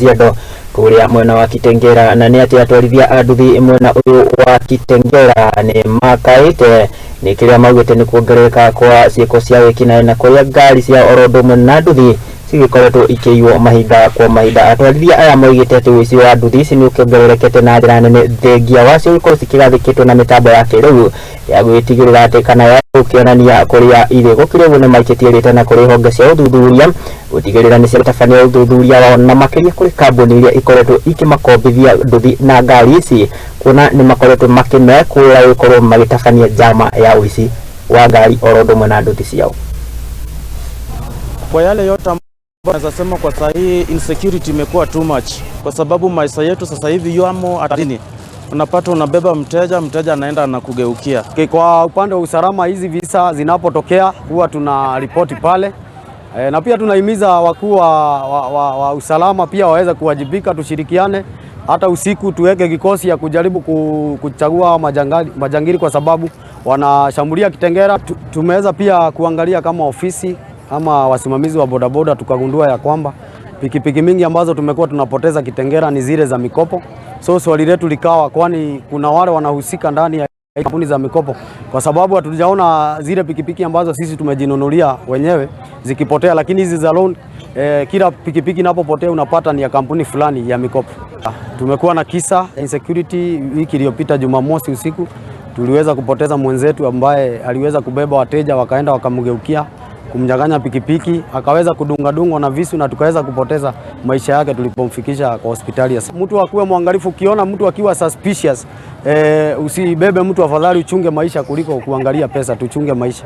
Kajiado kuria mwena wa Kitengera, na ni ati atwarithia a nduthi mwena uyu wa Kitengera ni makaite ni kiria maugite ni kuongereka kwa ciiko cia wikinae na kuria ngari cia orodumwe na nduthi cigikoretwo ikiywo mahinda kwa mahinda. Atwarithia aya moigite ati wici wa nduthi ici ni ukiongererekete na njira nene thengia wacio gukorwo cikigathikitwo na mitambo ya kiriu ya gwitigirira ati kana ya ukionania kuria iri gukire guo ni maikitiirite na kuri honge cia uthuthuria gutigirira ni ciatabania uthuthuria wao na makiria kuri kambuni iria ikoretwo ikimakombithia nduthi na ngari ici kuona ni makoretwo makimekura gukorwo magitabania njama ya wici wa ngari orodumwe na nduthi ciao. Kwa yale yote naweza sema kwa sasa hii insecurity imekuwa too much, kwa sababu maisha yetu sasa hivi yamo hatarini. Unapata unabeba mteja anaenda anakugeukia. Kwa upande wa usalama, hizi visa zinapotokea huwa tuna ripoti pale na pia tunahimiza wakuu wa usalama pia waweze kuwajibika, tushirikiane hata usiku tuweke kikosi ya kujaribu kuchagua majangili kwa sababu wanashambulia Kitengera. Tumeweza pia kuangalia kama ofisi ama wasimamizi wa bodaboda tukagundua ya kwamba pikipiki mingi ambazo tumekuwa tunapoteza Kitengera ni zile za mikopo. So swali letu likawa, kwani kuna wale wanahusika ndani ya kampuni za mikopo, kwa sababu hatujaona zile pikipiki ambazo sisi tumejinunulia wenyewe zikipotea, lakini hizi za loan kila pikipiki inapopotea unapata ni ya kampuni fulani ya mikopo. Tumekuwa na kisa insecurity wiki iliyopita Jumamosi usiku, tuliweza kupoteza mwenzetu ambaye aliweza kubeba wateja wakaenda wakamgeukia kumnyang'anya pikipiki, akaweza kudungadungwa na visu na tukaweza kupoteza maisha yake tulipomfikisha kwa hospitali. Mtu akuwe mwangalifu, ukiona mtu akiwa suspicious usibebe mtu, afadhali uchunge maisha kuliko kuangalia pesa, tuchunge maisha.